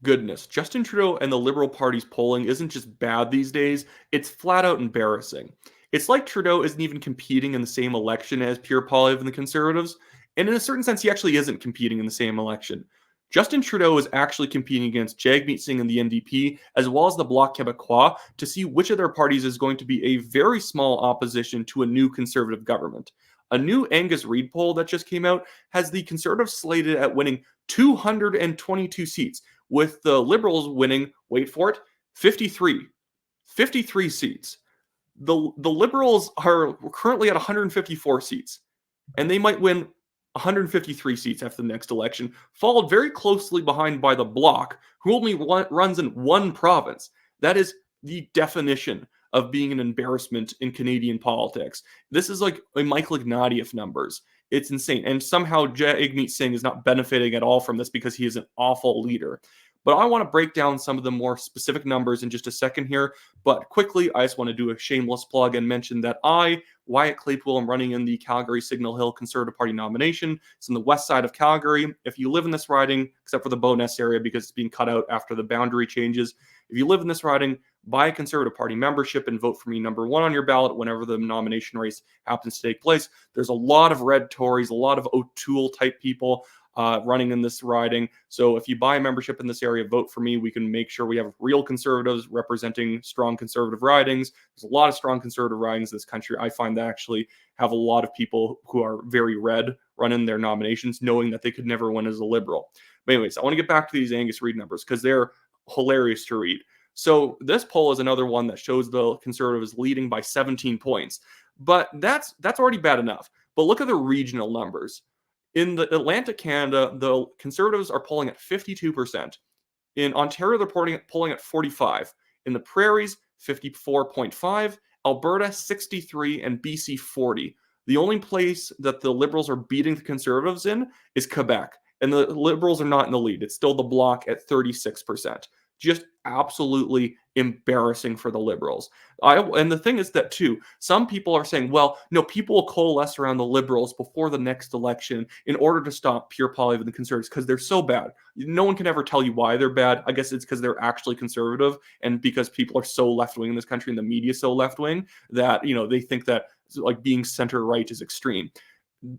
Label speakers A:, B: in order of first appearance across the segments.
A: Goodness, Justin Trudeau and the Liberal Party's polling isn't just bad these days, it's flat out embarrassing. It's like Trudeau isn't even competing in the same election as Pierre Poilievre and the Conservatives, and in a certain sense, he actually isn't competing in the same election. Justin Trudeau is actually competing against Jagmeet Singh and the NDP, as well as the Bloc Québécois, to see which of their parties is going to be a very small opposition to a new Conservative government. A new Angus Reid poll that just came out has the Conservatives slated at winning 222 seats, with the Liberals winning, wait for it, 53. 53 seats. The Liberals are currently at 154 seats, and they might win 153 seats after the next election, followed very closely behind by the Bloc, who only runs in one province. That is the definition of being an embarrassment in Canadian politics. This is like a Michael Ignatieff numbers. It's insane. And somehow Jagmeet Singh is not benefiting at all from this because he is an awful leader. But I want to break down some of the more specific numbers in just a second here. But quickly, I just want to do a shameless plug and mention that Wyatt Claypool, am running in the Calgary Signal Hill Conservative Party nomination. It's on the west side of Calgary. If you live in this riding, except for the Bowness area because it's being cut out after the boundary changes, if you live in this riding, buy a Conservative Party membership and vote for me number one on your ballot whenever the nomination race happens to take place. There's a lot of red Tories, a lot of O'Toole type people running in this riding. So if you buy a membership in this area, vote for me. We can make sure we have real conservatives representing strong conservative ridings. There's a lot of strong conservative ridings in this country. I find that actually have a lot of people who are very red run in their nominations, knowing that they could never win as a liberal. But anyways, I want to get back to these Angus Reid numbers because they're hilarious to read. So this poll is another one that shows the Conservatives leading by 17 points. But that's already bad enough. But look at the regional numbers. In the Atlantic Canada, the Conservatives are polling at 52%. In Ontario, they're polling at 45%. In the Prairies, 54.5%. Alberta, 63%. And BC, 40%. The only place that the Liberals are beating the Conservatives in is Quebec. And the Liberals are not in the lead. It's still the Bloc at 36%. Just absolutely embarrassing for the Liberals. And the thing is that, too, some people are saying, well, no, people will coalesce around the Liberals before the next election in order to stop Pierre Poilievre and the Conservatives because they're so bad. No one can ever tell you why they're bad. I guess it's because they're actually conservative and because people are so left-wing in this country and the media is so left-wing that, they think that like being center-right is extreme.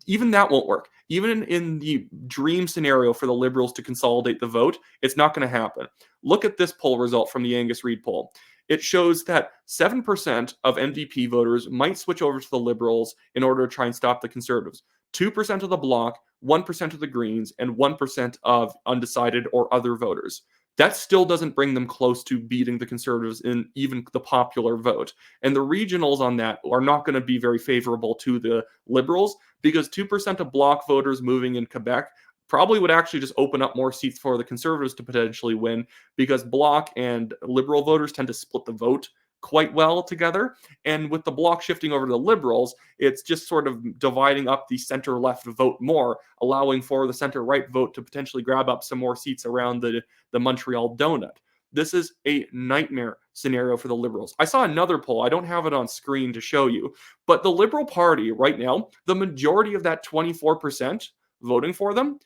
A: Even that won't work. Even in the dream scenario for the Liberals to consolidate the vote, it's not going to happen. Look at this poll result from the Angus Reid poll. It shows that 7% of NDP voters might switch over to the Liberals in order to try and stop the Conservatives. 2% of the Bloc, 1% of the Greens, and 1% of undecided or other voters. That still doesn't bring them close to beating the Conservatives in even the popular vote. And the regionals on that are not going to be very favorable to the Liberals because 2% of Bloc voters moving in Quebec probably would actually just open up more seats for the Conservatives to potentially win because Bloc and Liberal voters tend to split the vote quite well together. And with the Bloc shifting over to the Liberals, it's just sort of dividing up the center-left vote more, allowing for the center-right vote to potentially grab up some more seats around the Montreal donut. This is a nightmare scenario for the Liberals. I saw another poll. I don't have it on screen to show you, but the Liberal Party right now, the majority of that 24% voting for them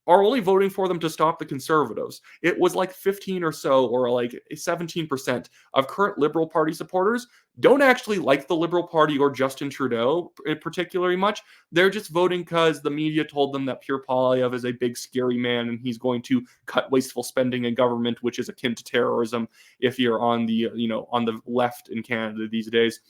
A: are only voting for them to stop the Conservatives. It was like 15 or so, or like 17% of current Liberal Party supporters don't actually like the Liberal Party or Justin Trudeau particularly much. They're just voting because the media told them that Pierre Poilievre is a big, scary man and he's going to cut wasteful spending in government, which is akin to terrorism if you're on the, on the left in Canada these days.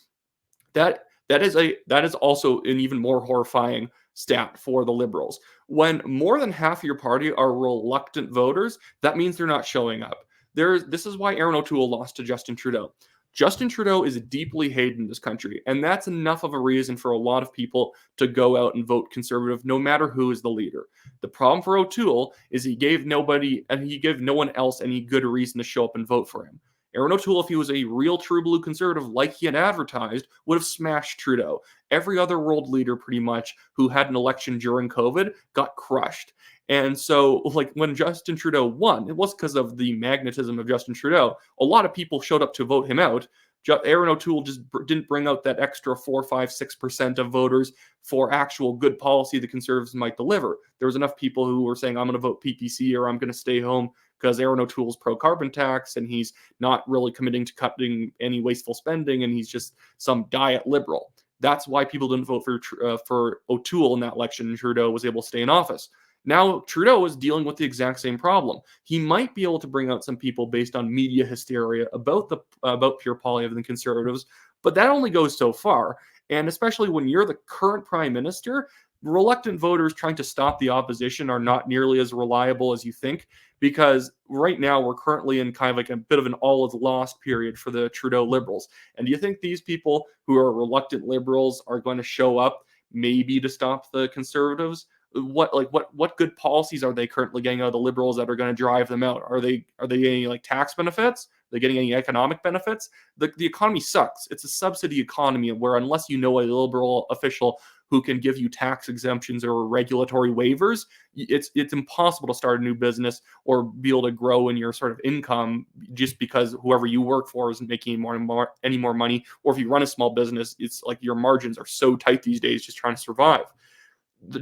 A: That is also an even more horrifying stat for the Liberals. When more than half of your party are reluctant voters, that means they're not showing up. This is why Aaron O'Toole lost to Justin Trudeau. Justin Trudeau is deeply hated in this country, and that's enough of a reason for a lot of people to go out and vote Conservative, no matter who is the leader. The problem for O'Toole is he gave no one else any good reason to show up and vote for him. Aaron O'Toole, if he was a real true blue conservative like he had advertised, would have smashed Trudeau. Every other world leader, pretty much, who had an election during COVID got crushed. And so, like, when Justin Trudeau won, it was because of the magnetism of Justin Trudeau. A lot of people showed up to vote him out. Aaron O'Toole just didn't bring out that extra 4, 5, 6% of voters for actual good policy the Conservatives might deliver. There was enough people who were saying, I'm going to vote PPC or I'm going to stay home because Aaron O'Toole's pro-carbon tax and he's not really committing to cutting any wasteful spending, and he's just some diet liberal. That's why people didn't vote for O'Toole in that election, and Trudeau was able to stay in office. Now Trudeau is dealing with the exact same problem. He might be able to bring out some people based on media hysteria about Pierre Poilievre and the Conservatives, but that only goes so far. And especially when you're the current prime minister, reluctant voters trying to stop the opposition are not nearly as reliable as you think, because right now we're currently in kind of like a bit of an all is lost period for the Trudeau Liberals. And do you think these people who are reluctant liberals are going to show up maybe to stop the Conservatives? What good policies are they currently getting out of the Liberals that are going to drive them out? Are they getting like tax benefits? Are they getting any economic benefits? The economy sucks. It's a subsidy economy where unless you know a Liberal official who can give you tax exemptions or regulatory waivers, it's impossible to start a new business or be able to grow in your sort of income just because whoever you work for isn't making any more money. Or if you run a small business, it's like your margins are so tight these days just trying to survive.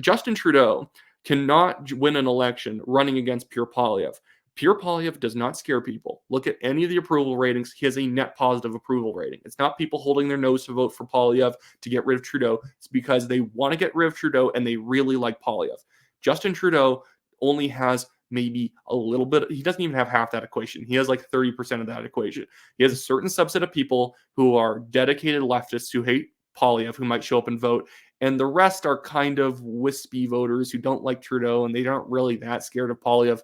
A: Justin Trudeau cannot win an election running against Pierre Poilievre. Pierre Poilievre does not scare people. Look at any of the approval ratings. He has a net positive approval rating. It's not people holding their nose to vote for Poilievre to get rid of Trudeau. It's because they want to get rid of Trudeau and they really like Poilievre. Justin Trudeau only has maybe a little bit. He doesn't even have half that equation. He has like 30% of that equation. He has a certain subset of people who are dedicated leftists who hate Poilievre, who might show up and vote. And the rest are kind of wispy voters who don't like Trudeau and they aren't really that scared of Poilievre.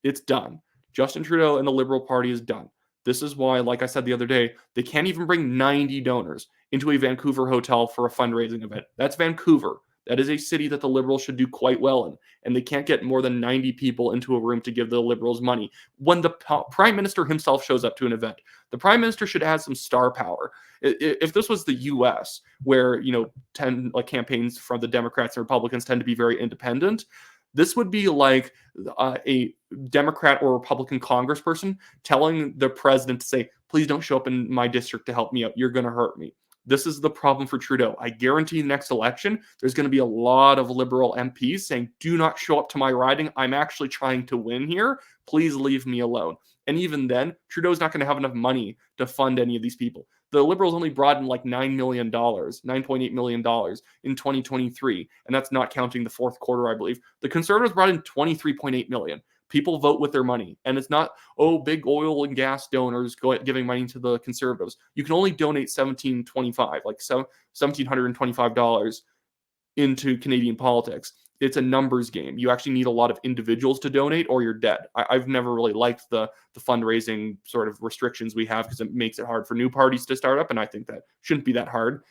A: It's done. Justin Trudeau and the Liberal Party is done. This is why, like I said the other day, they can't even bring 90 donors into a Vancouver hotel for a fundraising event. That's Vancouver. That is a city that the Liberals should do quite well in. And they can't get more than 90 people into a room to give the Liberals money. When the Prime Minister himself shows up to an event, the Prime Minister should add some star power. If this was the U.S., where, campaigns from the Democrats and Republicans tend to be very independent, this would be like a Democrat or Republican congressperson telling the president to say, please don't show up in my district to help me out. You're going to hurt me. This is the problem for Trudeau. I guarantee the next election, there's going to be a lot of Liberal MPs saying, do not show up to my riding. I'm actually trying to win here. Please leave me alone. And even then, Trudeau's not going to have enough money to fund any of these people. The Liberals only brought in like $9 million, $9.8 million in 2023. And that's not counting the fourth quarter, I believe. The Conservatives brought in $23.8 million. People vote with their money. And it's not, big oil and gas donors giving money to the Conservatives. You can only donate $1,725 into Canadian politics. It's a numbers game. You actually need a lot of individuals to donate or you're dead. I've never really liked the fundraising sort of restrictions we have because it makes it hard for new parties to start up. And I think that shouldn't be that hard.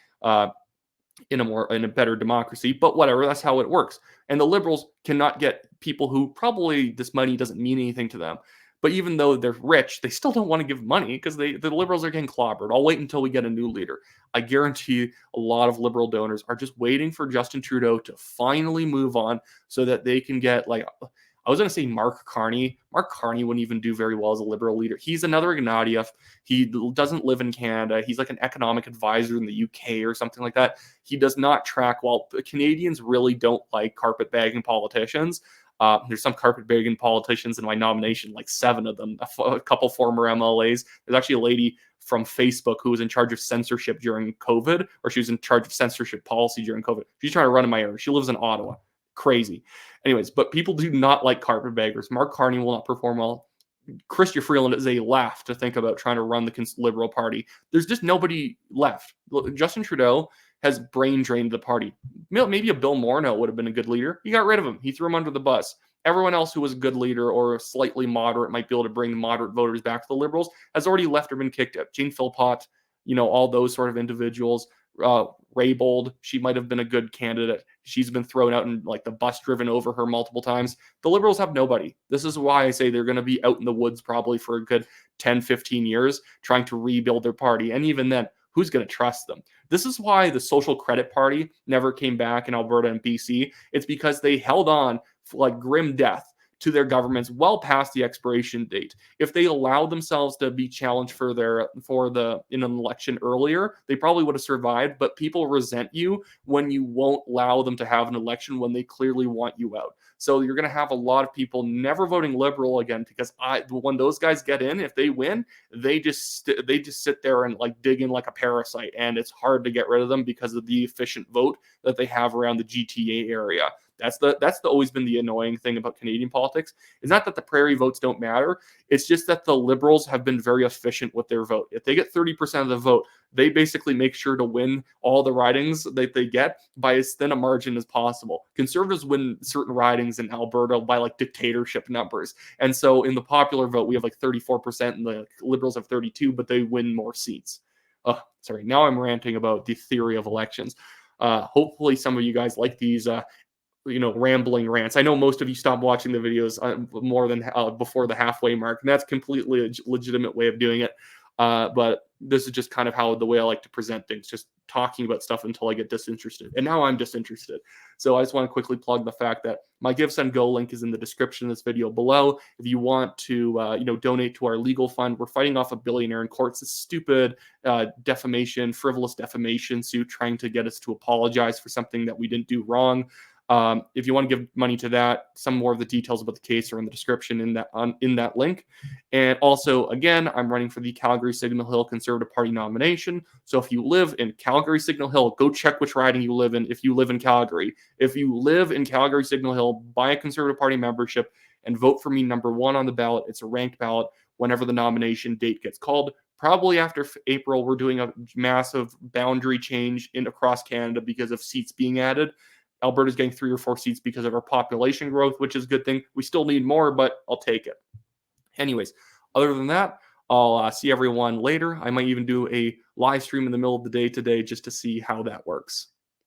A: In a better democracy, but whatever, that's how it works. And the Liberals cannot get people who probably this money doesn't mean anything to them. But even though they're rich, they still don't want to give money because the Liberals are getting clobbered. I'll wait until we get a new leader. I guarantee a lot of Liberal donors are just waiting for Justin Trudeau to finally move on so that they can get I was going to say Mark Carney. Mark Carney wouldn't even do very well as a Liberal leader. He's another Ignatieff. He doesn't live in Canada. He's like an economic advisor in the UK or something like that. He does not track well. Canadians really don't like carpetbagging politicians. There's some carpetbagging politicians in my nomination, like 7 of them, a couple former MLAs. There's actually a lady from Facebook who was in charge of censorship during COVID, or she was in charge of censorship policy during COVID. She's trying to run in my area. She lives in Ottawa. Crazy. Anyways, but people do not like carpetbaggers. Mark Carney will not perform well. Chrystia Freeland is a laugh to think about trying to run the Liberal Party. There's just nobody left. Justin Trudeau has brain drained the party. Maybe a Bill Morneau would have been a good leader. He got rid of him. He threw him under the bus. Everyone else who was a good leader or slightly moderate, might be able to bring moderate voters back to the Liberals, has already left or been kicked out. Jane Philpott, all those sort of individuals. Raybould, she might have been a good candidate. She's been thrown out and the bus driven over her multiple times. The Liberals have nobody. This is why I say they're going to be out in the woods probably for a good 10, 15 years trying to rebuild their party. And even then, who's going to trust them? This is why the Social Credit Party never came back in Alberta and BC. It's because they held on like grim death to their governments well past the expiration date. If they allowed themselves to be challenged in an election earlier, they probably would have survived. But people resent you when you won't allow them to have an election when they clearly want you out. So you're going to have a lot of people never voting liberal again because when those guys get in, if they win, they just sit there and like dig in like a parasite, and it's hard to get rid of them because of the efficient vote that they have around the GTA area. That's always been the annoying thing about Canadian politics. It's not that the prairie votes don't matter. It's just that the Liberals have been very efficient with their vote. If they get 30% of the vote, they basically make sure to win all the ridings that they get by as thin a margin as possible. Conservatives win certain ridings in Alberta by like dictatorship numbers. And so in the popular vote, we have like 34% and the Liberals have 32%, but they win more seats. Sorry, now I'm ranting about the theory of elections. Hopefully some of you guys like these rambling rants. I know most of you stopped watching the videos more than before the halfway mark, and that's completely a legitimate way of doing it. But this is just kind of the way I like to present things, just talking about stuff until I get disinterested. And now I'm disinterested. So I just want to quickly plug the fact that my Give, Send, Go link is in the description of this video below. If you want to, donate to our legal fund, we're fighting off a billionaire in courts. It's stupid frivolous defamation suit trying to get us to apologize for something that we didn't do wrong. If you want to give money to that, some more of the details about the case are in the description in that link. And also, again, I'm running for the Calgary Signal Hill Conservative Party nomination. So if you live in Calgary Signal Hill, go check which riding you live in if you live in Calgary. If you live in Calgary Signal Hill, buy a Conservative Party membership and vote for me number 1 on the ballot. It's a ranked ballot whenever the nomination date gets called. Probably after April, we're doing a massive boundary change across Canada because of seats being added. Alberta's getting 3 or 4 seats because of our population growth, which is a good thing. We still need more, but I'll take it. Anyways, other than that, I'll see everyone later. I might even do a live stream in the middle of the day today just to see how that works.